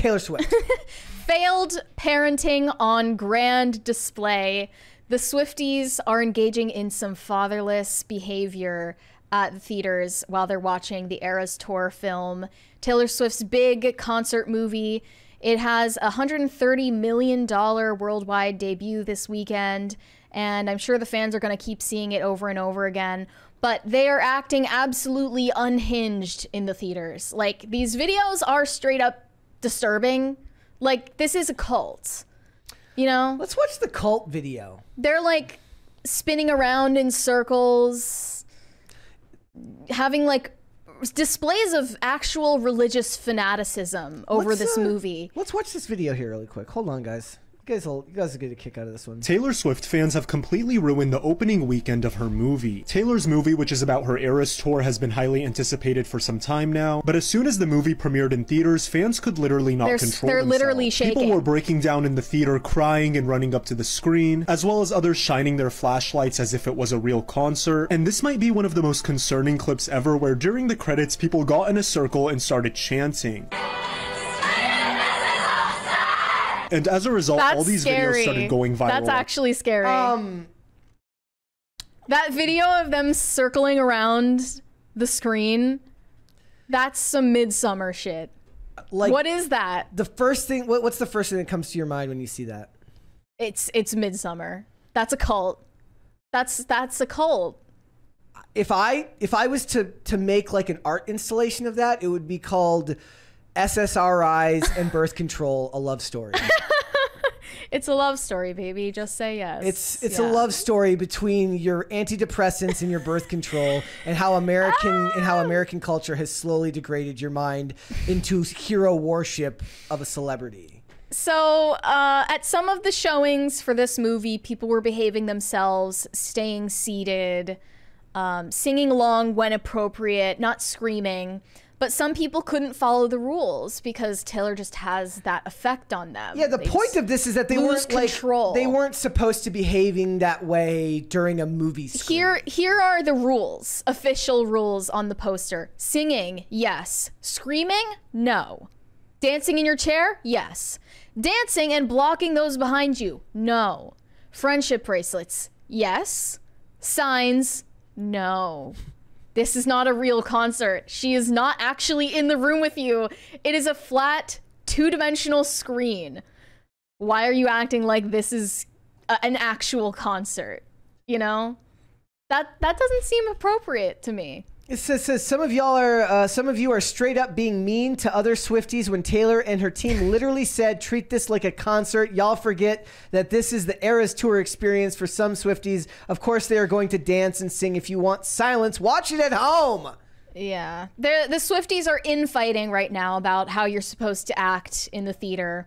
Taylor Swift. Failed parenting on grand display. The Swifties are engaging in some fatherless behavior at the theaters while they're watching the Eras Tour film, Taylor Swift's big concert movie. It has a $130 million worldwide debut this weekend, and I'm sure the fans are going to keep seeing it over and over again. But they are acting absolutely unhinged in the theaters. Like, these videos are straight up disturbing. Like, this is a cult, you know? Let's watch the cult video. They're like spinning around in circles, having like displays of actual religious fanaticism over this movie. Let's watch this video here really quick. Hold on, guys. You guys will get a kick out of this one. Taylor Swift fans have completely ruined the opening weekend of her movie. Taylor's movie, which is about her Eras Tour, has been highly anticipated for some time now, but as soon as the movie premiered in theaters, fans could literally not control themselves. They're literally shaking. People were breaking down in the theater, crying and running up to the screen, as well as others shining their flashlights as if it was a real concert. And this might be one of the most concerning clips ever, where during the credits, people got in a circle and started chanting. And as a result, all these videos started going viral. That's actually scary. That video of them circling around the screen, that's some Midsummer shit. Like, what is that? The first thing, what's the first thing that comes to your mind when you see that? It's Midsummer. That's a cult. That's a cult. If I was to make like an art installation of that, it would be called SSRIs and Birth Control, a love story. It's a love story, baby. Just say yes. It's a love story between your antidepressants and your birth control, and how American culture has slowly degraded your mind into hero worship of a celebrity. So at some of the showings for this movie, people were behaving themselves, staying seated, singing along when appropriate, not screaming. But some people couldn't follow the rules because Taylor just has that effect on them. Yeah, the point of this is that they weren't supposed to be behaving that way during a movie screen. Here are the rules, official rules on the poster. Singing, yes. Screaming, no. Dancing in your chair, yes. Dancing and blocking those behind you, no. Friendship bracelets, yes. Signs, no. This is not a real concert. She is not actually in the room with you. It is a flat, two-dimensional screen. Why are you acting like this is an actual concert? You know? That doesn't seem appropriate to me. It says some of you are straight up being mean to other Swifties when Taylor and her team literally said, treat this like a concert. Y'all forget that this is the Eras Tour experience for some Swifties. Of course, they are going to dance and sing. If you want silence, watch it at home. Yeah. The Swifties are infighting right now about how you're supposed to act in the theater.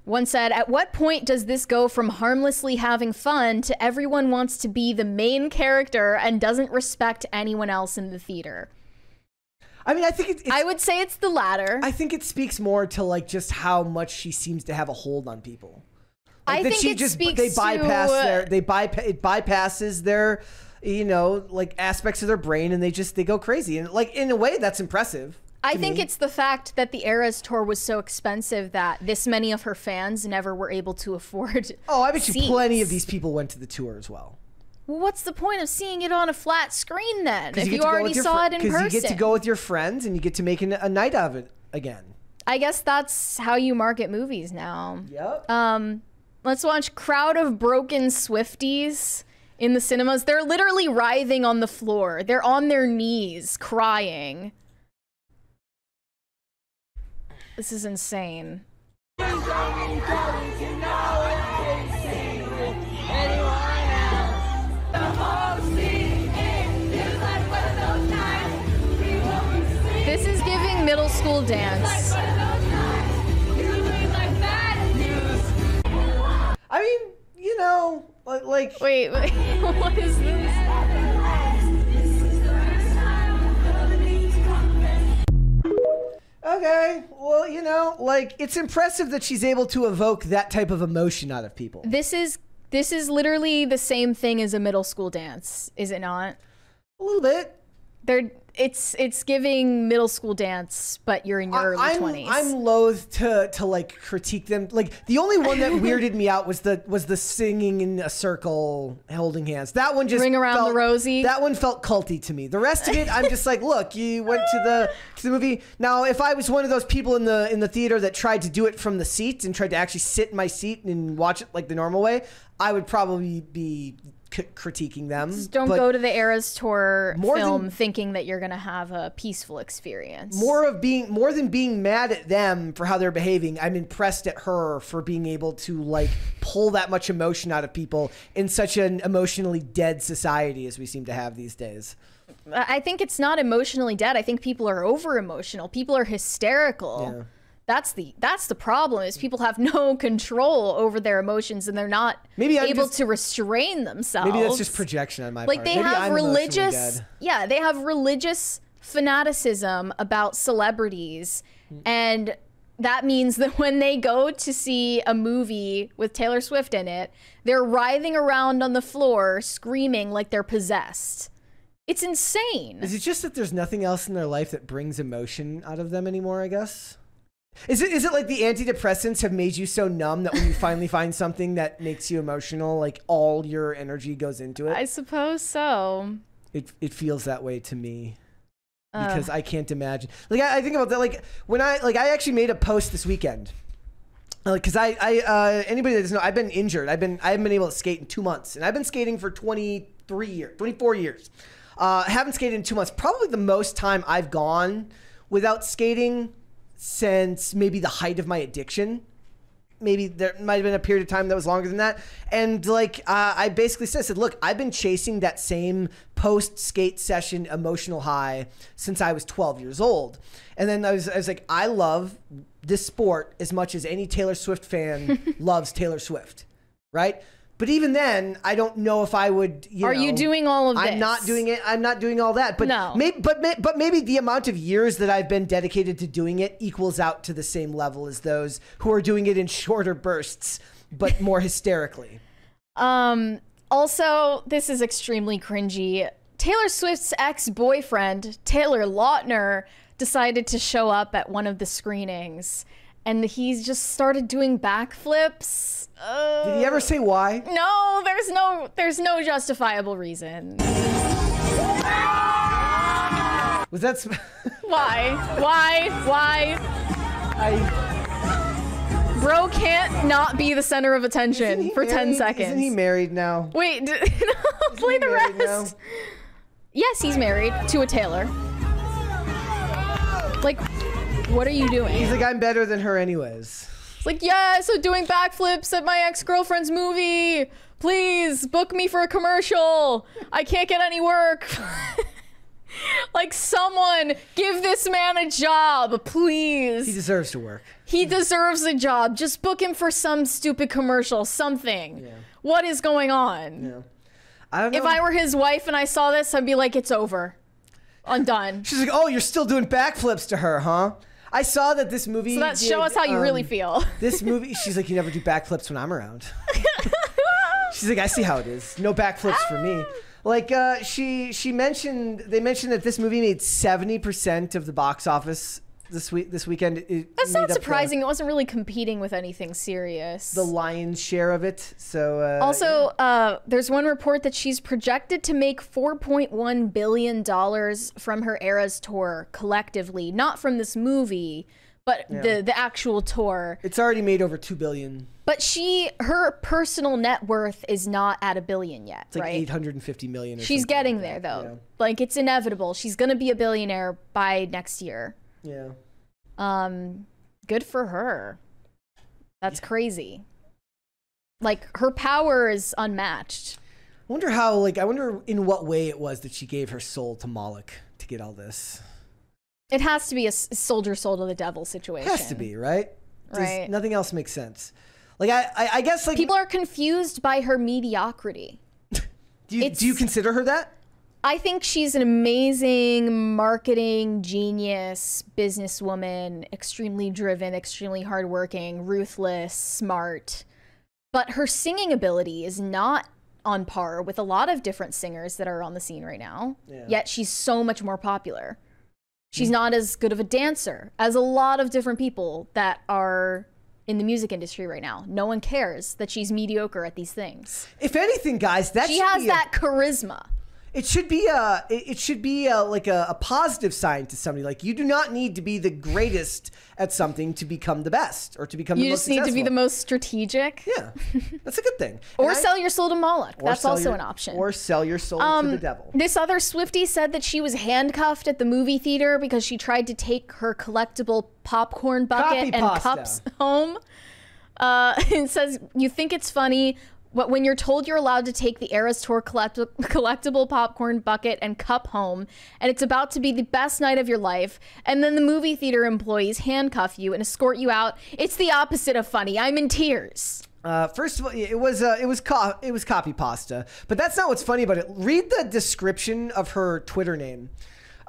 One said, at what point does this go from harmlessly having fun to everyone wants to be the main character and doesn't respect anyone else in the theater? I mean, I think I would say it's the latter. I think it speaks more to like just how much she seems to have a hold on people. Like I think it speaks it bypasses their, you know, like aspects of their brain, and they go crazy. And like in a way that's impressive. I think it's the fact that the Eras Tour was so expensive that this many of her fans never were able to afford I bet you plenty of these people went to the tour as well. Well, what's the point of seeing it on a flat screen then, if you already saw it in person? Because you get to go with your friends and you get to make a night of it again. I guess that's how you market movies now. Yep. Let's watch Crowd of Broken Swifties in the cinemas. They're literally writhing on the floor. They're on their knees, crying. This is insane. This is giving middle school dance. I mean, you know, like... Wait, what is this? Okay, well, you know, like, it's impressive that she's able to evoke that type of emotion out of people. This is literally the same thing as a middle school dance, is it not? A little bit. it's giving middle school dance, but you're in your early 20s. I'm loath to like critique them. Like the only one that weirded me out was the singing in a circle, holding hands. That one just Ring Around the Rosie. That one felt culty to me. The rest of it, I'm just like, look, you went to the movie. Now, if I was one of those people in the theater that tried to do it from the seat and tried to actually sit in my seat and watch it like the normal way, I would probably be critiquing them. Just don't go to the Eras Tour film thinking that you're gonna have a peaceful experience. More than being mad at them for how they're behaving, I'm impressed at her for being able to like pull that much emotion out of people in such an emotionally dead society as we seem to have these days. I think it's not emotionally dead. I think people are over emotional. People are hysterical. Yeah. That's the problem, is people have no control over their emotions and they're not able to restrain themselves. Maybe that's just projection on my part. Like they have religious, they have religious fanaticism about celebrities, and that means that when they go to see a movie with Taylor Swift in it, they're writhing around on the floor screaming like they're possessed. It's insane. Is it just that there's nothing else in their life that brings emotion out of them anymore, I guess? Is it like the antidepressants have made you so numb that when you finally find something that makes you emotional, like all your energy goes into it? I suppose so. It feels that way to me. Because I can't imagine. Like I think about that. Like when I actually made a post this weekend. Because anybody that doesn't know, I've been injured. I haven't been able to skate in 2 months, and I've been skating for 24 years. Haven't skated in 2 months. Probably the most time I've gone without skating since maybe the height of my addiction. Maybe there might have been a period of time that was longer than that. And like, I basically said, look, I've been chasing that same post-skate session emotional high since I was 12 years old. And then I was like, I love this sport as much as any Taylor Swift fan loves Taylor Swift, right? But even then, I don't know if I would. Are you doing all of this? I'm not doing it. I'm not doing all that. But no. Maybe the amount of years that I've been dedicated to doing it equals out to the same level as those who are doing it in shorter bursts, but more hysterically. Also, this is extremely cringy. Taylor Swift's ex-boyfriend, Taylor Lautner, decided to show up at one of the screenings, and he's just started doing backflips. Did he ever say why? No, there's no justifiable reason. Was that Why? Bro can't not be the center of attention for 10 seconds. Isn't he married now? Wait, play the rest. Now? Yes, he's married to a Taylor. Like, what are you doing? He's like, I'm better than her anyways. It's like, yeah, so doing backflips at my ex-girlfriend's movie. Please book me for a commercial. I can't get any work. Like, someone give this man a job, please. He deserves to work. He deserves a job. Just book him for some stupid commercial, something. Yeah. What is going on? Yeah. I don't know. If I were his wife and I saw this, I'd be like, it's over. I'm done. She's like, oh, you're still doing backflips to her, huh? I saw that this movie. So that's show us how you really feel. This movie, she's like, you never do backflips when I'm around. She's like, I see how it is. No backflips for me. Like they mentioned that this movie made 70% of the box office this weekend. That's not surprising. It wasn't really competing with anything serious. The lion's share of it. So also, there's one report that she's projected to make $4.1 billion from her Eras tour collectively, not from this movie, but the actual tour. It's already made over $2 billion. But her personal net worth is not at $1 billion yet, it's like right? $850 million. She's getting there though. Yeah. Like, it's inevitable. She's gonna be a billionaire by next year. Yeah. Good for her. That's crazy. Like, her power is unmatched. I wonder in what way it was that she gave her soul to Moloch to get all this. It has to be a sold your soul to the devil situation. It has to be, right? Right. Nothing else makes sense. Like, I guess, like, people are confused by her mediocrity. Do you consider her that? I think she's an amazing marketing genius, businesswoman, extremely driven, extremely hardworking, ruthless, smart. But her singing ability is not on par with a lot of different singers that are on the scene right now. Yeah. Yet she's so much more popular. She's not as good of a dancer as a lot of different people that are in the music industry right now. No one cares that she's mediocre at these things. If anything, guys, She has that charisma. It should be like a positive sign to somebody. Like, you do not need to be the greatest at something to become the best or to become the most successful. You just need to be the most strategic. Yeah, that's a good thing. Or sell your soul to Moloch. That's also an option. Or sell your soul to the devil. This other Swiftie said that she was handcuffed at the movie theater because she tried to take her collectible popcorn bucket and cups home. It says, you think it's funny, but when you're told you're allowed to take the Eras Tour collectible popcorn bucket and cup home, and it's about to be the best night of your life, and then the movie theater employees handcuff you and escort you out, it's the opposite of funny. I'm in tears. First of all, it was copy pasta, but that's not what's funny about it. Read the description of her Twitter name.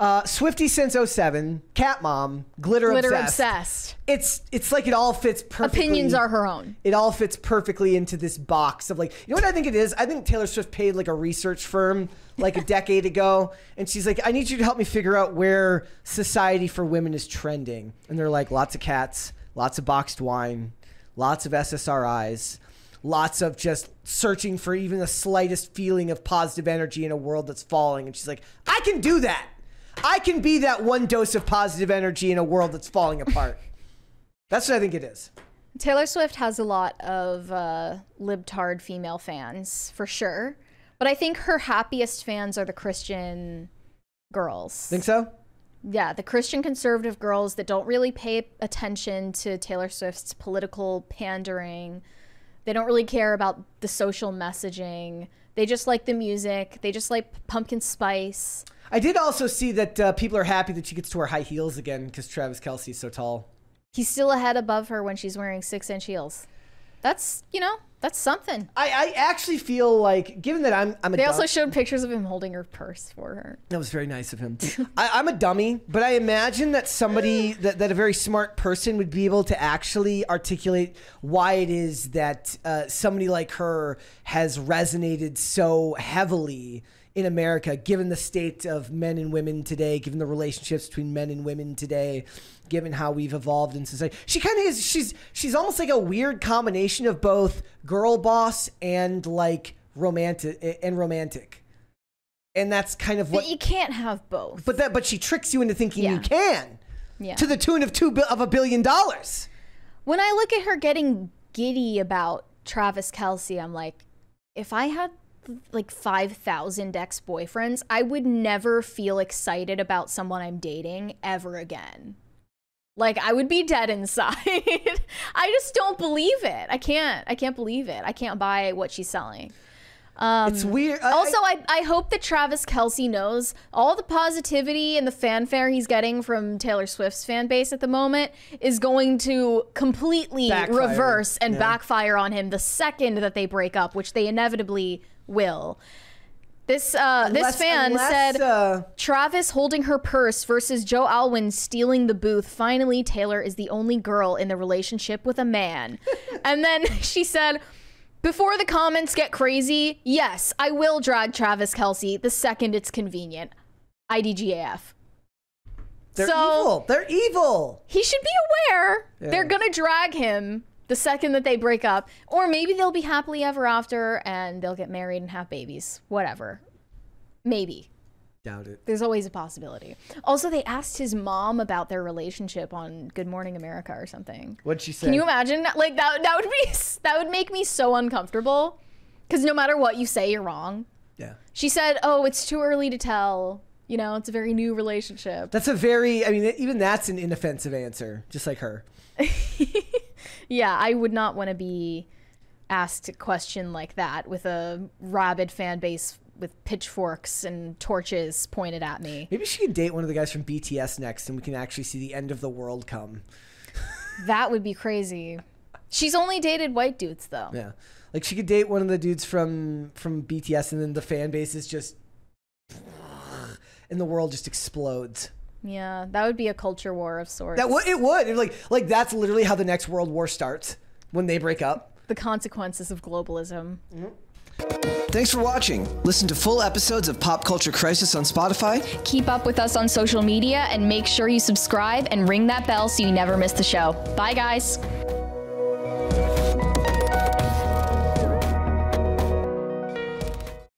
Swiftie since 07, Cat Mom, glitter obsessed. It's like it all fits perfectly. Opinions are her own. It all fits perfectly into this box of, like, you know what I think it is? I think Taylor Swift paid like a research firm like a decade ago, and she's like, I need you to help me figure out where society for women is trending. And they're like, lots of cats, lots of boxed wine, lots of SSRIs, lots of just searching for even the slightest feeling of positive energy in a world that's falling. And she's like, I can do that. I can be that one dose of positive energy in a world that's falling apart. That's what I think it is. Taylor Swift has a lot of libtard female fans, for sure. But I think her happiest fans are the Christian girls. Think so? Yeah, the Christian conservative girls that don't really pay attention to Taylor Swift's political pandering. They don't really care about the social messaging. They just like the music. They just like pumpkin spice. I did also see that people are happy that she gets to wear high heels again because Travis Kelce's so tall. He's still a head above her when she's wearing 6-inch heels. That's, that's something. I actually feel like, given that I'm a They also showed pictures of him holding her purse for her. That was very nice of him. I'm a dummy, but I imagine that somebody, that a very smart person would be able to actually articulate why it is that somebody like her has resonated so heavily in America, given the state of men and women today, given the relationships between men and women today, given how we've evolved in society. She kind of is, she's almost like a weird combination of both girl boss and like romantic. And that's kind of what... But you can't have both. But she tricks you into thinking you can. Yeah. To the tune of $1 billion. When I look at her getting giddy about Travis Kelce, I'm like, if I had like 5,000 ex-boyfriends, I would never feel excited about someone I'm dating ever again. Like, I would be dead inside. I just don't believe it. I can't believe it. I can't buy what she's selling. It's weird. I hope that Travis Kelce knows all the positivity and the fanfare he's getting from Taylor Swift's fan base at the moment is going to completely reverse and backfire on him the second that they break up, which they inevitably will. This fan said, Travis holding her purse versus Joe Alwyn stealing the booth. Finally, Taylor is the only girl in the relationship with a man. And then she said, before the comments get crazy, yes, I will drag Travis Kelce the second it's convenient. IDGAF. They're evil. They're evil. He should be aware. Yeah. They're going to drag him the second that they break up. Or maybe they'll be happily ever after and they'll get married and have babies. Whatever. Maybe. Doubt it. There's always a possibility. Also, they asked his mom about their relationship on Good Morning America or something. What'd she say? Can you imagine? Like, that would make me so uncomfortable. Because no matter what you say, you're wrong. Yeah. She said, oh, it's too early to tell. It's a very new relationship. That's even that's an inoffensive answer, just like her. Yeah, I would not want to be asked a question like that with a rabid fan base with pitchforks and torches pointed at me. Maybe she could date one of the guys from BTS next and we can actually see the end of the world come. That would be crazy. She's only dated white dudes, though. Yeah. Like, she could date one of the dudes from BTS and then the fan base is just... and the world just explodes. Yeah, that would be a culture war of sorts. It would. Like that's literally how the next world war starts, when they break up. The consequences of globalism. Mm-hmm. Thanks for watching. Listen to full episodes of Pop Culture Crisis on Spotify. Keep up with us on social media and make sure you subscribe and ring that bell so you never miss the show. Bye, guys.